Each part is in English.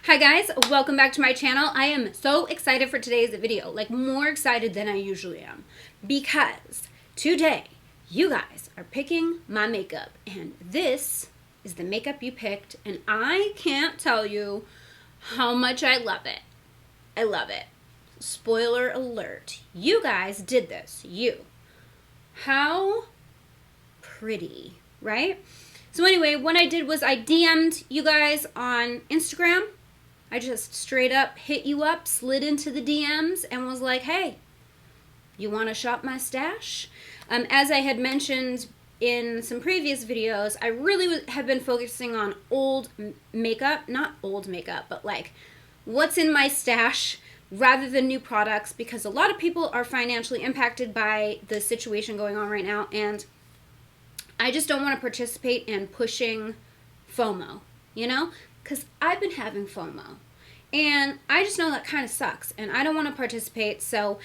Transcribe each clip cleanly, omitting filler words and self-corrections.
Hi guys, welcome back to my channel. I am so excited for today's video, like more excited than I usually am, because today you guys are picking my makeup, and this is the makeup you picked, and I can't tell you how much I love it. I love it. Spoiler alert, you guys did this, you. How pretty, right? So anyway, what I did was I DM'd you guys on Instagram. I just straight up hit you up, slid into the DMs, and was like, hey, you want to shop my stash? As I had mentioned in some previous videos, I really have been focusing on old makeup, not old makeup, but like what's in my stash rather than new products, because a lot of people are financially impacted by the situation going on right now, and I just don't want to participate in pushing FOMO, you know? Because I've been having FOMO, and I just know that kind of sucks, and I don't want to participate. So,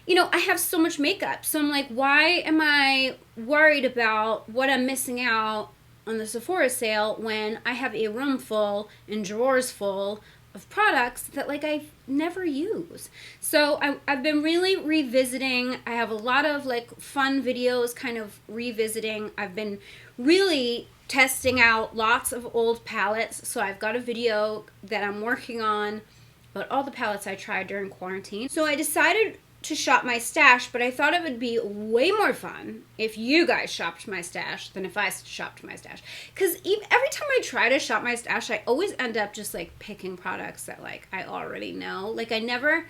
you know, I have so much makeup, so I'm like, why am I worried about what I'm missing out on the Sephora sale when I have a room full and drawers full of products that like I never use? So I've been really revisiting. I have a lot of like fun videos kind of revisiting. I've been really testing out lots of old palettes. So I've got a video that I'm working on about all the palettes I tried during quarantine. So I decided to shop my stash, but I thought it would be way more fun if you guys shopped my stash than if I shopped my stash. Because every time I try to shop my stash, I always end up just like picking products that like I already know. Like I never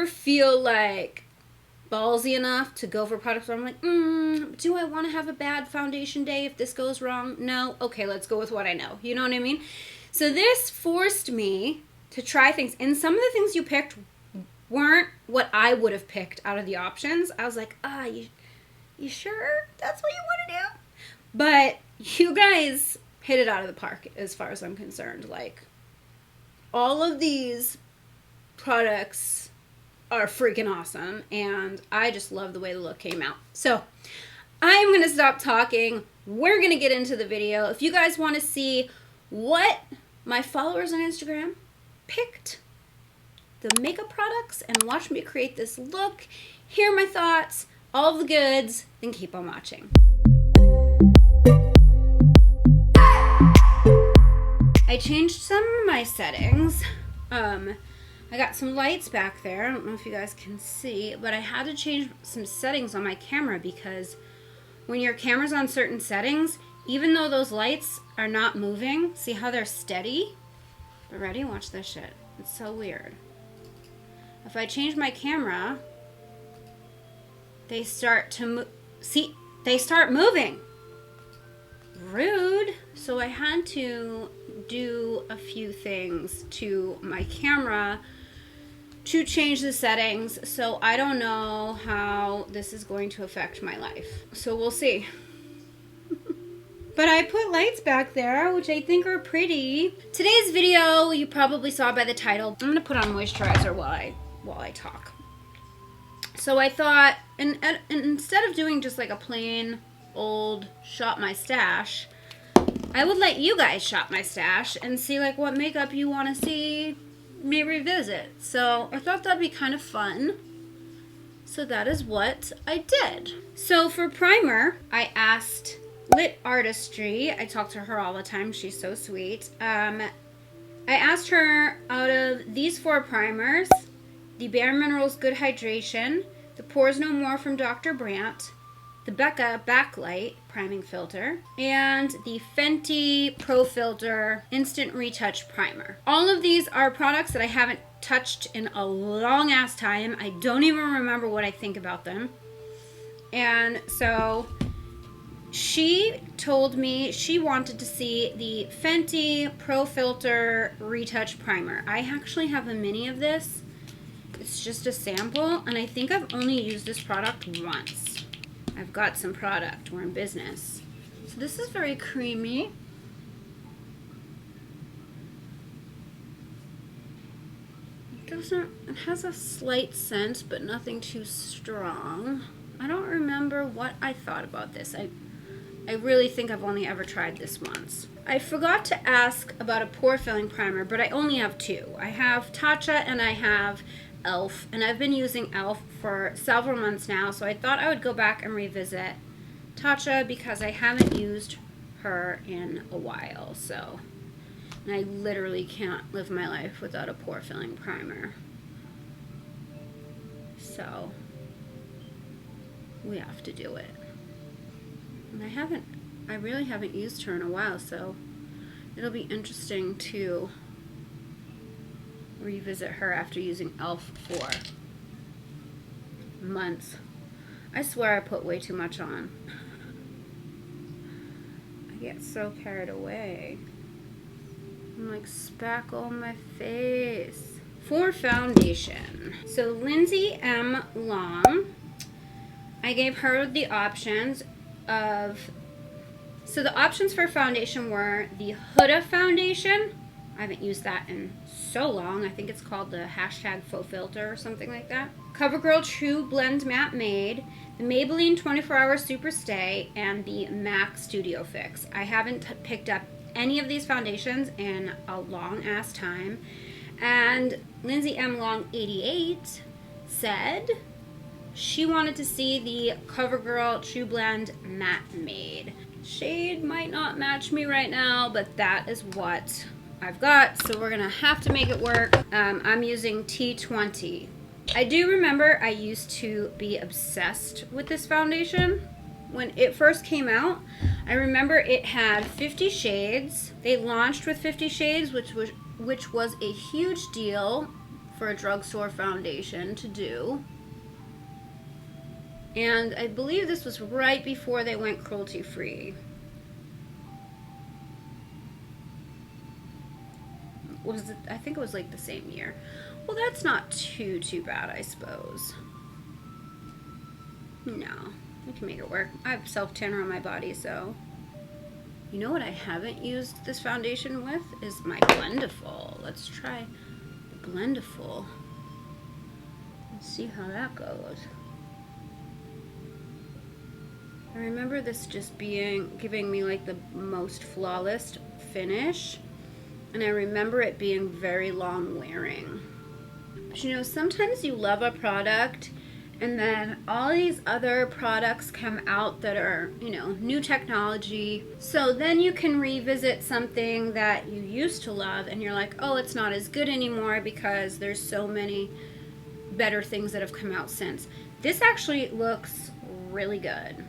feel like ballsy enough to go for products where I'm like, do I want to have a bad foundation day if this goes wrong? No? Okay, let's go with what I know. You know what I mean? So this forced me to try things, and some of the things you picked weren't what I would have picked out of the options. I was like, you sure that's what you want to do? But you guys hit it out of the park as far as I'm concerned. Like, all of these products are freaking awesome, and I just love the way the look came out. So I'm going to stop talking. We're going to get into the video. If you guys want to see what my followers on Instagram picked, the makeup products, and watch me create this look, hear my thoughts, all the goods, then keep on watching. I changed some of my settings. I got some lights back there. I don't know if you guys can see, but I had to change some settings on my camera because when your camera's on certain settings, even though those lights are not moving, see how they're steady? But ready? Watch this shit. It's so weird. If I change my camera, they start to see, they start moving. Rude. So I had to do a few things to my camera to change the settings. So I don't know how this is going to affect my life. So we'll see. But I put lights back there, which I think are pretty. Today's video, you probably saw by the title, I'm going to put on moisturizer while I talk. So I thought, and instead of doing just like a plain old shop my stash, I would let you guys shop my stash and see like what makeup you want to see me revisit. So I thought that'd be kind of fun. So that is what I did. So for primer, I asked Lit Artistry. I talk to her all the time. She's so sweet. I asked her, out of these 4 primers, the Bare Minerals Good Hydration, the Pores No More from Dr. Brandt, the Becca Backlight Priming Filter, and the Fenty Pro Filter Instant Retouch Primer. All of these are products that I haven't touched in a long ass time. I don't even remember what I think about them. And so she told me she wanted to see the Fenty Pro Filter Retouch Primer. I actually have a mini of this. It's just a sample, and I think I've only used this product once. I've got some product. We're in business. So this is very creamy. It has a slight scent, but nothing too strong. I don't remember what I thought about this. I really think I've only ever tried this once. I forgot to ask about a pore filling primer, but I only have two. I have Tatcha and I have e.l.f. And I've been using e.l.f. for several months now, so I thought I would go back and revisit Tatcha because I haven't used her in a while. So, and I literally can't live my life without a pore filling primer. So, we have to do it. And I really haven't used her in a while, so it'll be interesting to revisit her after using e.l.f. for months. I swear I put way too much on. I get so carried away. I'm like, spackle my face. For foundation, so Lindsay M. Long, I gave her the options of, so the options for foundation were the Huda foundation. I haven't used that in so long. I think it's called the #Faux Filter or something like that. CoverGirl True Blend Matte Made, the Maybelline 24-Hour Super Stay, and the MAC Studio Fix. I haven't picked up any of these foundations in a long ass time. And Lindsay M. Long 88 said she wanted to see the CoverGirl True Blend Matte Made. Shade might not match me right now, but that is what I've got, so we're gonna have to make it work. I'm using T20. I do remember I used to be obsessed with this foundation. When it first came out, I remember it had 50 shades. They launched with 50 shades, which was a huge deal for a drugstore foundation to do. And I believe this was right before they went cruelty-free. I think it was like the same year. Well, that's not too bad, I suppose. No, I can make it work. I have self-tanner on my body, so. You know what I haven't used this foundation with is my Blendiful. Let's try the Blendiful. Let's see how that goes. I remember this just giving me like the most flawless finish, and I remember it being very long wearing. But you know, sometimes you love a product and then all these other products come out that are, you know, new technology. So then you can revisit something that you used to love and you're like, oh, it's not as good anymore because there's so many better things that have come out since. This actually looks really good.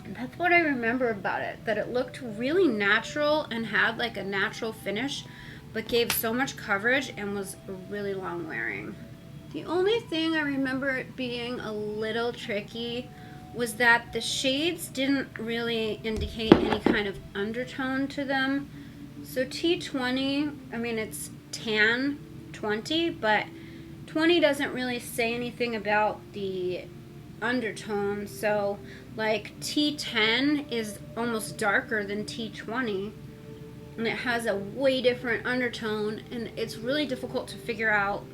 And that's what I remember about it, that it looked really natural and had like a natural finish, but gave so much coverage and was really long wearing. The only thing I remember it being a little tricky was that the shades didn't really indicate any kind of undertone to them. So T20, I mean it's tan 20, but 20 doesn't really say anything about the undertone. So like T10 is almost darker than T20 and it has a way different undertone, and it's really difficult to figure out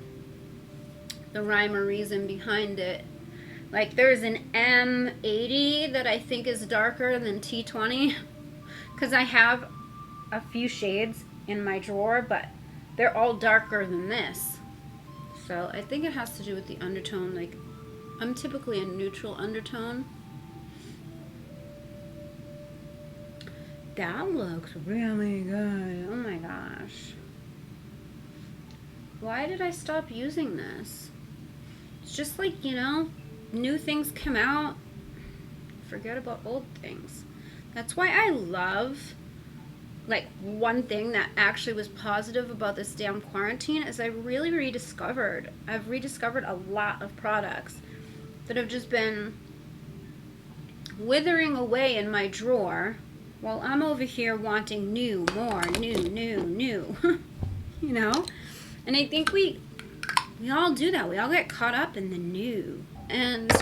the rhyme or reason behind it. Like there's an M80 that I think is darker than T20 because I have a few shades in my drawer, but they're all darker than this. So I think it has to do with the undertone. Like I'm typically a neutral undertone. That looks really good. Oh my gosh. Why did I stop using this? It's just like, you know, new things come out, forget about old things. That's why I love, like, one thing that actually was positive about this damn quarantine is I've rediscovered a lot of products that have just been withering away in my drawer while I'm over here wanting new, more, new, you know? And I think we all do that. We all get caught up in the new. And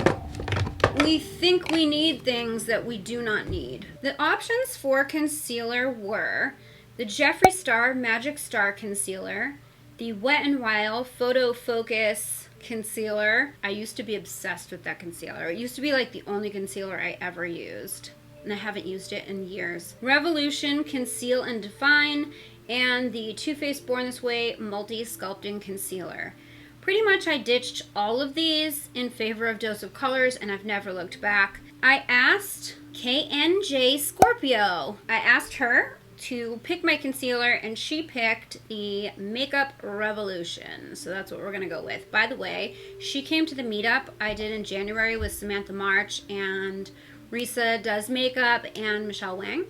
we think we need things that we do not need. The options for concealer were the Jeffree Star Magic Star Concealer, the Wet n Wild Photo Focus Concealer. I used to be obsessed with that concealer. It used to be like the only concealer I ever used. and I haven't used it in years. Revolution Conceal and Define, and the Too Faced Born This Way Multi-Sculpting Concealer. Pretty much I ditched all of these in favor of Dose of Colors, and I've never looked back. I asked KNJ Scorpio. I asked her to pick my concealer, and she picked the Makeup Revolution. So that's what we're gonna go with. By the way, she came to the meetup I did in January with Samantha March and Risa Does Makeup and Michelle Wang.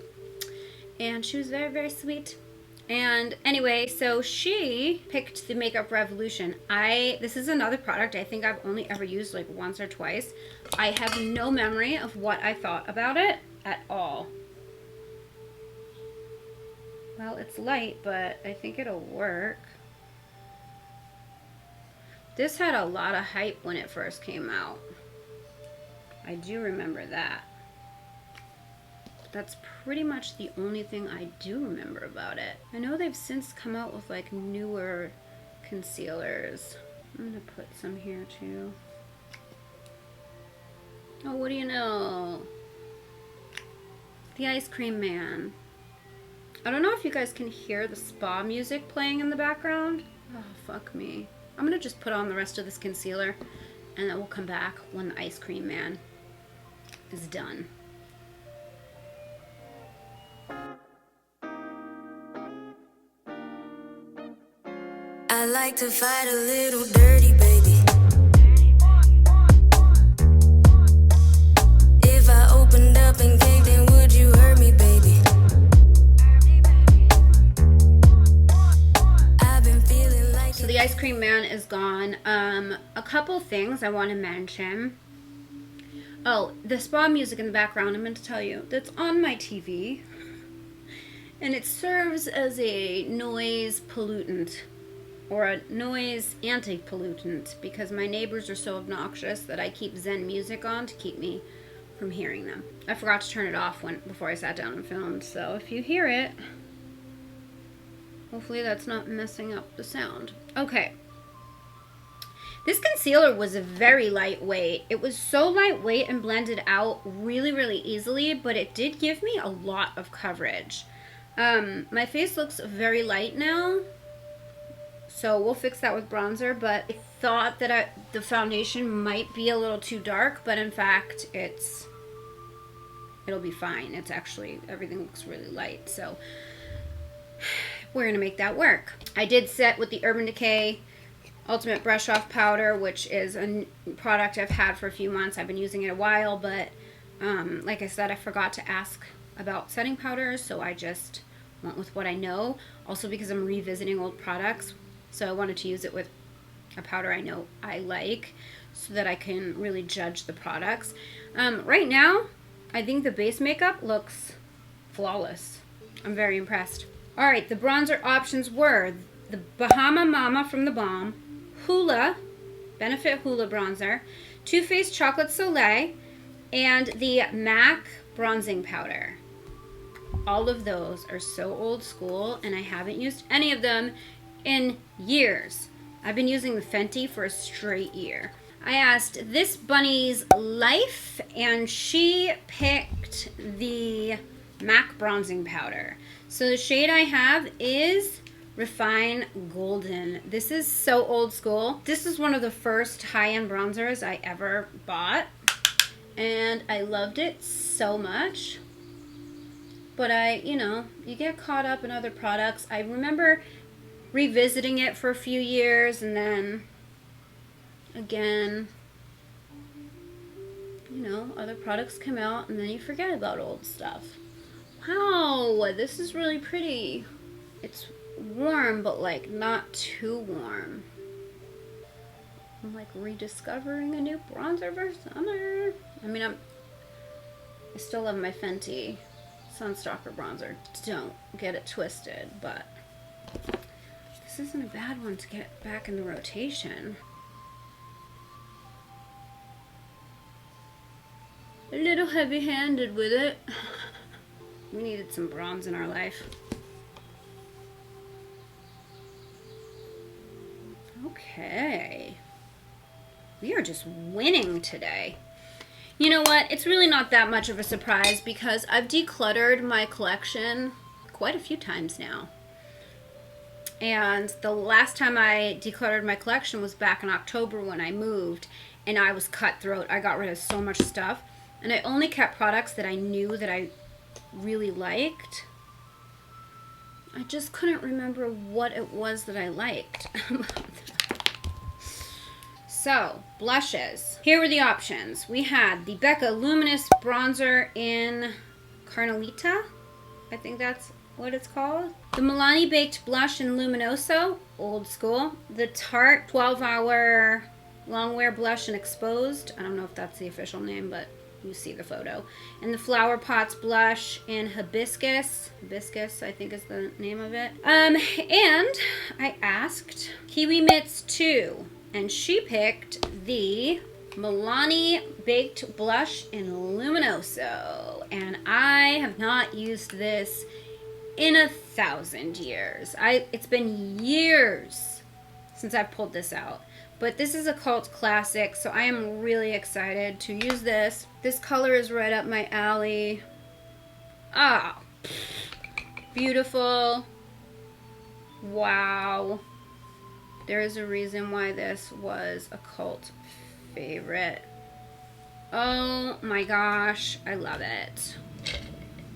And she was very, very sweet. And anyway, so she picked the Makeup Revolution. This is another product I think I've only ever used like once or twice. I have no memory of what I thought about it at all. Well, it's light, but I think it'll work. This had a lot of hype when it first came out. I do remember that. That's pretty much the only thing I do remember about it. I know they've since come out with like newer concealers. I'm gonna put some here too. Oh, what do you know? The Ice Cream Man. I don't know if you guys can hear the spa music playing in the background. Oh, fuck me. I'm gonna just put on the rest of this concealer, and then we'll come back when the Ice Cream Man is done. I like to fight a little dirty, baby. If I opened up and caved in, would you hurt me, baby? I've been feeling like So the Ice Cream Man is gone. A couple things I want to mention. Oh, the spa music in the background, I meant to tell you, that's on my TV. And it serves as a noise pollutant, or a noise anti-pollutant, because my neighbors are so obnoxious that I keep Zen music on to keep me from hearing them. I forgot to turn it off before I sat down and filmed, so if you hear it, hopefully that's not messing up the sound. Okay. This concealer was very lightweight. It was so lightweight and blended out really, really easily, but it did give me a lot of coverage. My face looks very light now, so we'll fix that with bronzer, but I thought that the foundation might be a little too dark, but in fact, it'll be fine. It's actually, everything looks really light, so we're gonna make that work. I did set with the Urban Decay Ultimate Brush Off Powder, which is a product I've had for a few months. I've been using it a while, but like I said, I forgot to ask about setting powders, so I just went with what I know. Also because I'm revisiting old products, so I wanted to use it with a powder I know I like so that I can really judge the products. Right now, I think the base makeup looks flawless. I'm very impressed. Alright, the bronzer options were the Bahama Mama from the Balm, Hoola, Benefit Hoola bronzer, Too Faced Chocolate Soleil, and the MAC bronzing powder. All of those are so old school, and I haven't used any of them in years. I've been using the Fenty for a straight year. I asked This Bunny's Life, and she picked the MAC bronzing powder. So the shade I have is Refine Golden. This is so old school. This is one of the first high-end bronzers I ever bought, and I loved it so much. But you get caught up in other products. I remember revisiting it for a few years, and then again, other products come out, and then you forget about old stuff. Wow, this is really pretty. It's warm, but like not too warm. I'm like rediscovering a new bronzer for summer. I still love my Fenty Sunstalker bronzer. Don't get it twisted, but this isn't a bad one to get back in the rotation. A little heavy-handed with it. We needed some bronze in our life. Okay. We are just winning today. You know what? It's really not that much of a surprise because I've decluttered my collection quite a few times now. And the last time I decluttered my collection was back in October when I moved, and I was cutthroat. I got rid of so much stuff, and I only kept products that I knew that I really liked. I just couldn't remember what it was that I liked. So, blushes. Here were the options. We had the Becca Luminous Bronzer in Carnalita. I think that's what it's called. The Milani Baked Blush in Luminoso, old school. The Tarte 12-Hour Longwear Blush in Exposed. I don't know if that's the official name, but you see the photo. And the Flower Pots Blush in Hibiscus. Hibiscus, I think is the name of it. And I asked Kiwi Mitts 2. And she picked the Milani Baked Blush in Luminoso. And I have not used this in 1,000 years. It's been years since I've pulled this out. But this is a cult classic, so I am really excited to use this. This color is right up my alley. Ah, beautiful. Wow. There is a reason why this was a cult favorite. Oh my gosh, I love it.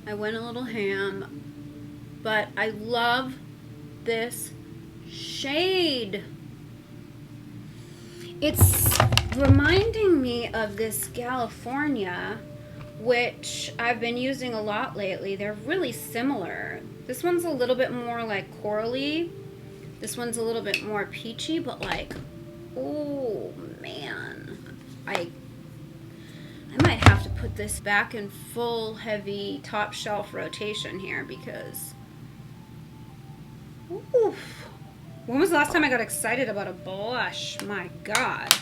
I went a little ham, but I love this shade. It's reminding me of this California, which I've been using a lot lately. They're really similar. This one's a little bit more like corally. This one's a little bit more peachy, but like, oh man. I might have to put this back in full heavy top shelf rotation here because, oof. When was the last time I got excited about a blush? My God.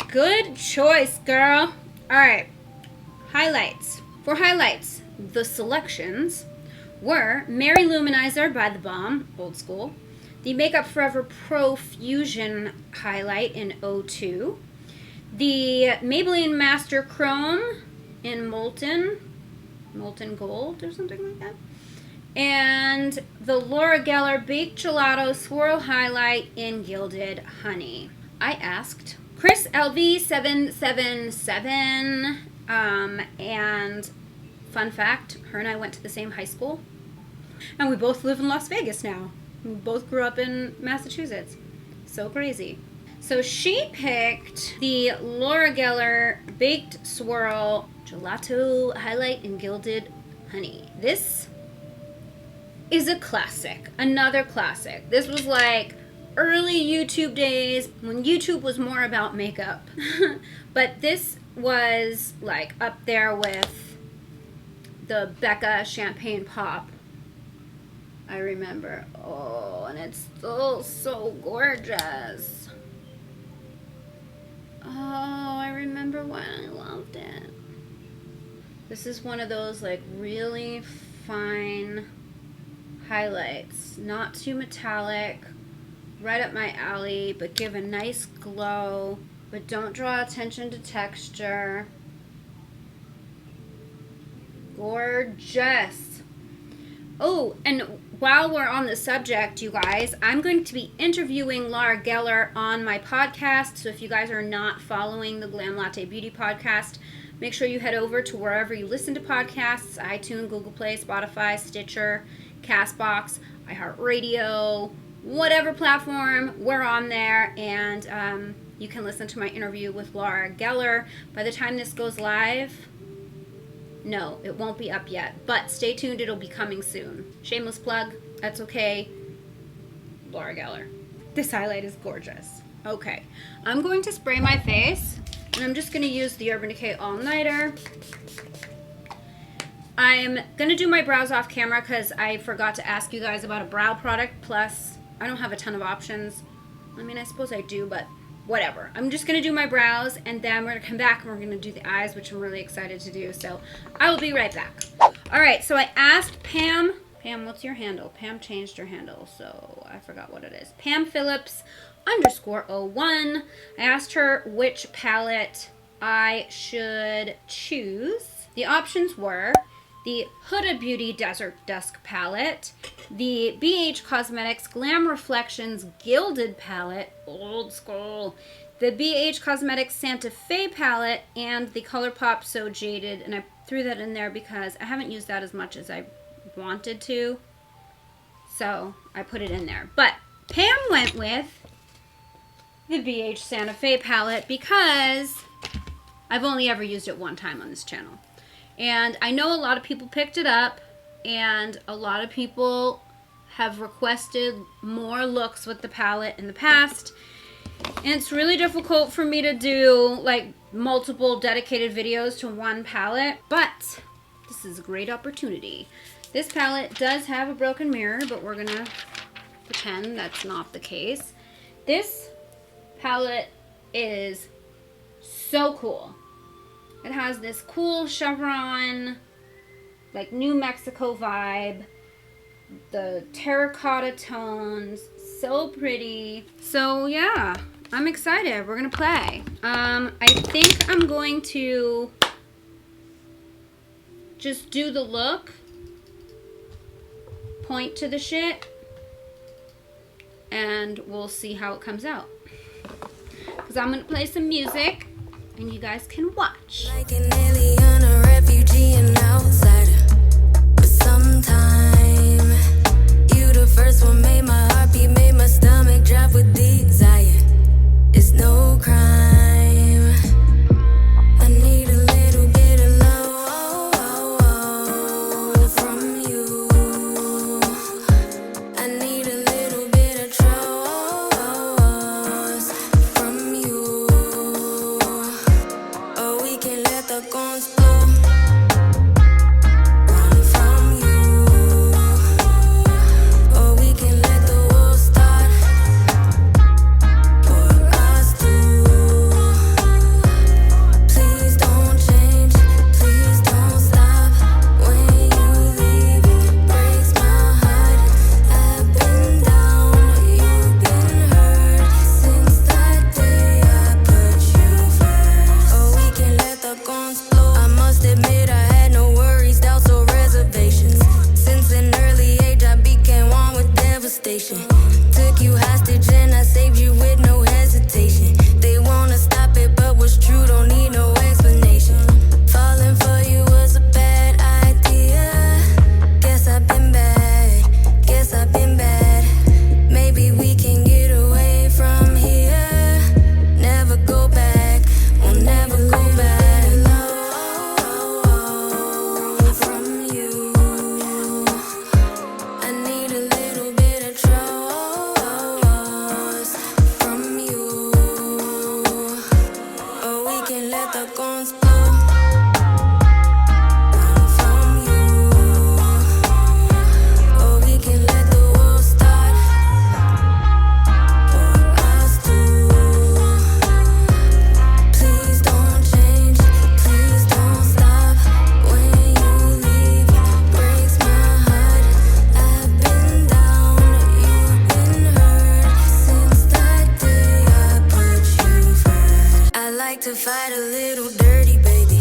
Good choice, girl. All right. Highlights. For highlights, the selections were Mary Luminizer by The Balm, old school. The Makeup Forever Pro Fusion highlight in 02. The Maybelline Master Chrome in Molten Gold or something like that. And the Laura Geller Baked Gelato Swirl Highlight in Gilded Honey. I asked Chris LV777, and fun fact, her and I went to the same high school, and we both live in Las Vegas now. We both grew up in Massachusetts. So crazy. So she picked the Laura Geller Baked Swirl Gelato Highlight in Gilded Honey. This is a classic. Another classic. This was like early YouTube days when YouTube was more about makeup. But this was like up there with the Becca Champagne Pop. I remember. Oh, and it's still so gorgeous. Oh, I remember when I loved it. This is one of those like really fine highlights. Not too metallic. Right up my alley, but give a nice glow. But don't draw attention to texture. Gorgeous. Oh, and while we're on the subject, you guys, I'm going to be interviewing Laura Geller on my podcast. So if you guys are not following the Glam Latte Beauty podcast, make sure you head over to wherever you listen to podcasts, iTunes, Google Play, Spotify, Stitcher, CastBox, iHeartRadio, whatever platform, we're on there. And you can listen to my interview with Laura Geller. By the time this goes live, no, it won't be up yet, but stay tuned, it'll be coming soon. Shameless plug, that's okay. Laura Geller. This highlight is gorgeous. Okay, I'm going to spray my face, and I'm just going to use the Urban Decay All Nighter. I'm going to do my brows off camera because I forgot to ask you guys about a brow product, plus I don't have a ton of options. I mean, I suppose I do, but whatever. I'm just going to do my brows, and then we're going to come back and we're going to do the eyes, which I'm really excited to do. So I will be right back. All right, so I asked Pam, what's your handle? Pam changed her handle, so I forgot what it is. Pam Phillips _01. I asked her which palette I should choose. The options were the Huda Beauty Desert Dusk palette, the BH Cosmetics Glam Reflections Gilded palette, old school, the BH Cosmetics Santa Fe palette, and the ColourPop So Jaded. And I threw that in there because I haven't used that as much as I wanted to, so I put it in there. But Pam went with the BH Santa Fe palette because I've only ever used it one time on this channel. And I know a lot of people picked it up, and a lot of people have requested more looks with the palette in the past. And it's really difficult for me to do like multiple dedicated videos to one palette, but this is a great opportunity. This palette does have a broken mirror, but we're gonna pretend that's not the case. This palette is so cool. It has this cool chevron, like New Mexico vibe. The terracotta tones, so pretty. So yeah, I'm excited. We're gonna play. I think I'm going to just do the look, point to the shit, and we'll see how it comes out. Because I'm gonna play some music and you guys can watch. Like an alien, a refugee, an outsider. But sometime, you the first one made my heart beat, made my stomach drop with desire. It's no crime. I need a little bit of love from you. I need a little bit of trust from you. Oh, we can let the guns blow. Running from you. Oh, we can let the war start for us two. Please don't change, please don't stop. When you leave, it breaks my heart. I've been down, you've been hurt. Since that day I put you first. Oh, we can let the guns blow. I must admit I had no worries, doubts or reservations. Since an early age I became one with devastation. Took you hostage and I saved you with no hesitation. They wanna stop it, but what's true don't need no explanation. Falling for you was a bad idea. Guess I've been bad, guess I've been bad. Maybe we can get away from here. Never go back, we'll never go back. From you, I need a little bit of trust from you. Oh, we can let the guns blow. Running from you. Oh, we can let the war start for us two. Please don't change, please don't stop. When you leave, it breaks my heart. I've been down, you've been hurt. Since that day I put you first. I like to fight a little dirty, baby.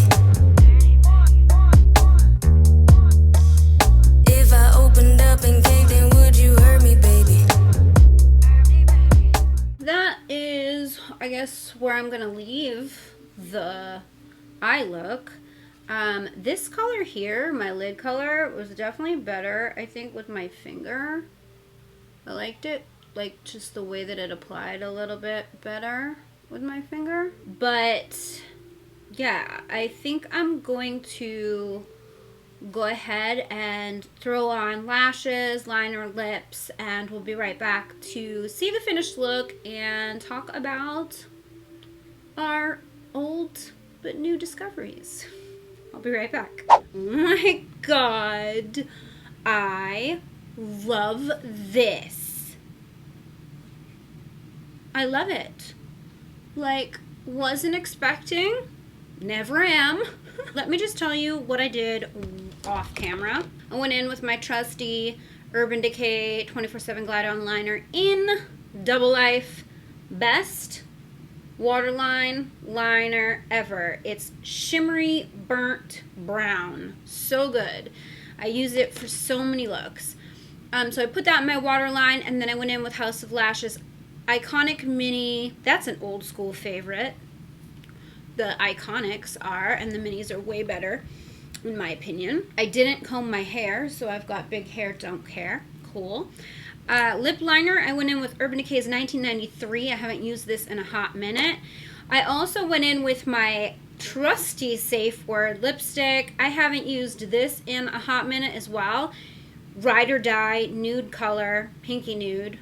If I opened up and caved in, would you hurt me, baby? That is, I guess, where I'm gonna leave the eye look. This color here, my lid color, was definitely better, I think, with my finger. I liked it, like, just the way that it applied a little bit better with my finger. But, yeah, I think I'm going to go ahead and throw on lashes, liner, lips, and we'll be right back to see the finished look and talk about our old but new discoveries. I'll be right back. Oh my god, I love this. I love it. Like, wasn't expecting, never am. Let me just tell you what I did off camera. I went in with my trusty Urban Decay 24/7 Glide On Liner in Double Life Best waterline liner ever. It's shimmery burnt brown. So good. I use it for so many looks. So I put that in my waterline, and then I went in with House of Lashes Iconic Mini. That's an old school favorite. The Iconics are, and the Minis are way better, in my opinion. I didn't comb my hair, so I've got big hair, don't care. Cool. Lip liner, I went in with Urban Decay's 1993. I haven't used this in a hot minute. I also went in with my trusty Safe Word lipstick. I haven't used this in a hot minute as well. Ride or Die nude color, pinky nude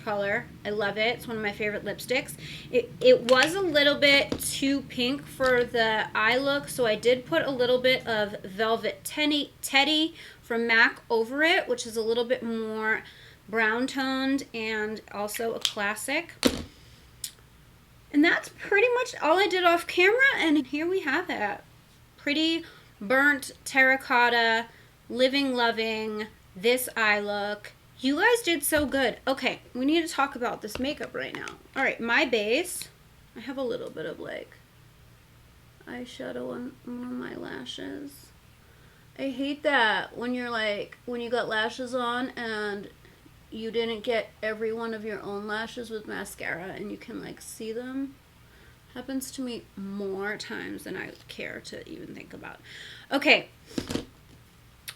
color. I love it. It's one of my favorite lipsticks. It was a little bit too pink for the eye look, so I did put a little bit of Velvet Teddy from MAC over it, which is a little bit more brown toned and also a classic. And that's pretty much all I did off camera, and here we have it. Pretty burnt terracotta, living loving, this eye look. You guys did so good. Okay, we need to talk about this makeup right now. All right, my base, I have a little bit of like eyeshadow on one of my lashes. I hate that when you're like, when you got lashes on and you didn't get every one of your own lashes with mascara and you can like see them. Happens to me more times than I care to even think about. Okay,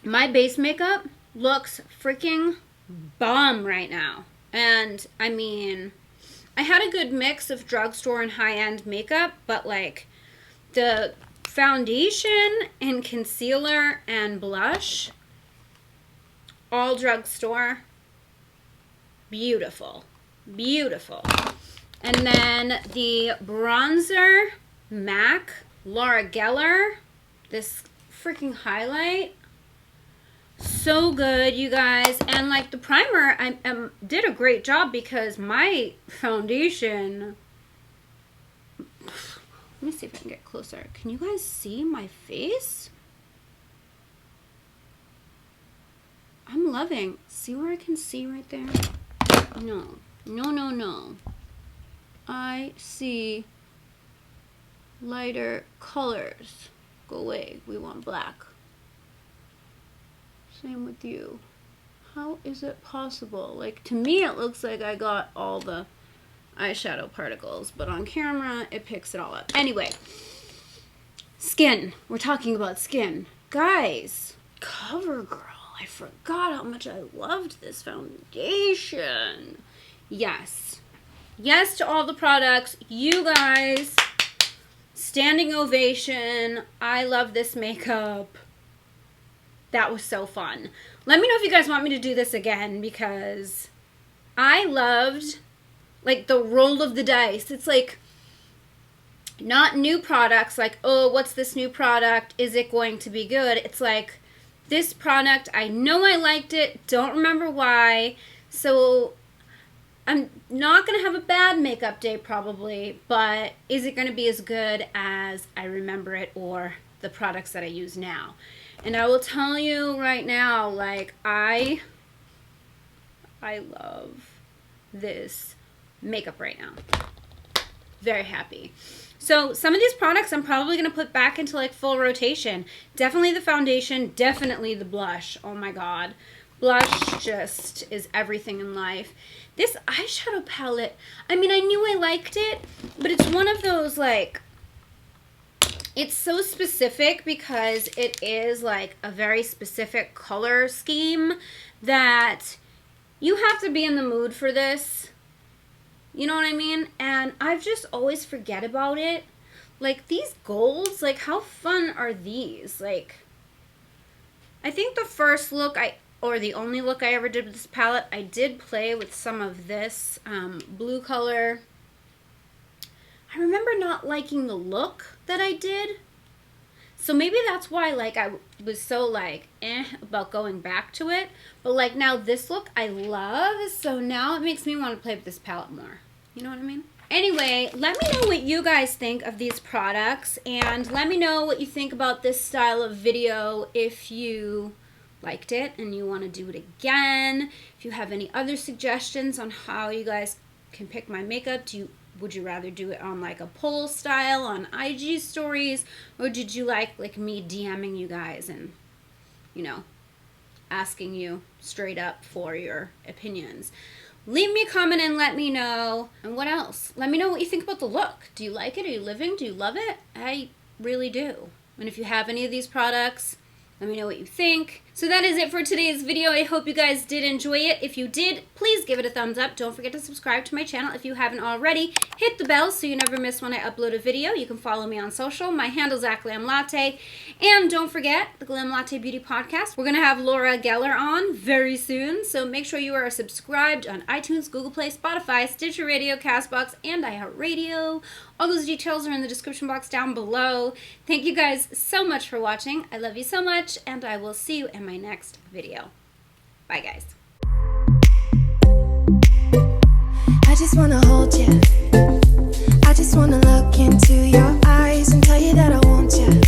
my base makeup looks freaking bomb right now. And I mean, I had a good mix of drugstore and high-end makeup, but like the foundation and concealer and blush, all drugstore. Beautiful. Beautiful. And then the bronzer, MAC, Laura Geller, this freaking highlight. So good, you guys. And like the primer, I did a great job because my foundation, let me see if I can get closer. Can you guys see my face? I'm loving. See where I can see right there? No. No, no, no. I see lighter colors. Go away. We want black. Same with you. How is it possible? Like, to me, it looks like I got all the eyeshadow particles, but on camera, it picks it all up. Anyway, skin. We're talking about skin. Guys, CoverGirl. I forgot how much I loved this foundation. Yes. Yes to all the products. You guys, standing ovation. I love this makeup. That was so fun. Let me know if you guys want me to do this again, because I loved like the roll of the dice. It's like not new products like, oh, what's this new product? Is it going to be good? It's like, this product, I know I liked it, don't remember why, so I'm not going to have a bad makeup day probably, but is it going to be as good as I remember it or the products that I use now? And I will tell you right now, like, I love this makeup right now. Very happy. So some of these products I'm probably going to put back into like full rotation. Definitely the foundation, definitely the blush. Oh my god. Blush just is everything in life. This eyeshadow palette, I mean, I knew I liked it, but it's one of those like, it's so specific because it is like a very specific color scheme that you have to be in the mood for this. You know what I mean? And I've just always forget about it. Like these golds, like how fun are these? Like, I think the first look or the only look I ever did with this palette, I did play with some of this blue color. I remember not liking the look that I did. So maybe that's why like I was so like about going back to it. But like now this look I love. So now it makes me want to play with this palette more. You know what I mean? Anyway, let me know what you guys think of these products. And let me know what you think about this style of video if you liked it and you want to do it again. If you have any other suggestions on how you guys can pick my makeup. Do you would you rather do it on like a poll style on IG stories, or did you like me DMing you guys and, you know, asking you straight up for your opinions? Leave me a comment and let me know. And what else? Let me know what you think about the look. Do you like it? Are you living? Do you love it? I really do. And if you have any of these products, let me know what you think. So that is it for today's video. I hope you guys did enjoy it. If you did, please give it a thumbs up. Don't forget to subscribe to my channel if you haven't already. Hit the bell so you never miss when I upload a video. You can follow me on social. My handle's @GLAM_LATTE. And don't forget the GLAM Latte Beauty Podcast. We're going to have Laura Geller on very soon. So make sure you are subscribed on iTunes, Google Play, Spotify, Stitcher Radio, CastBox, and iHeartRadio. All those details are in the description box down below. Thank you guys so much for watching. I love you so much, and I will see you in my next video. Bye, guys. I just wanna hold you. I just wanna look into your eyes and tell you that I want you.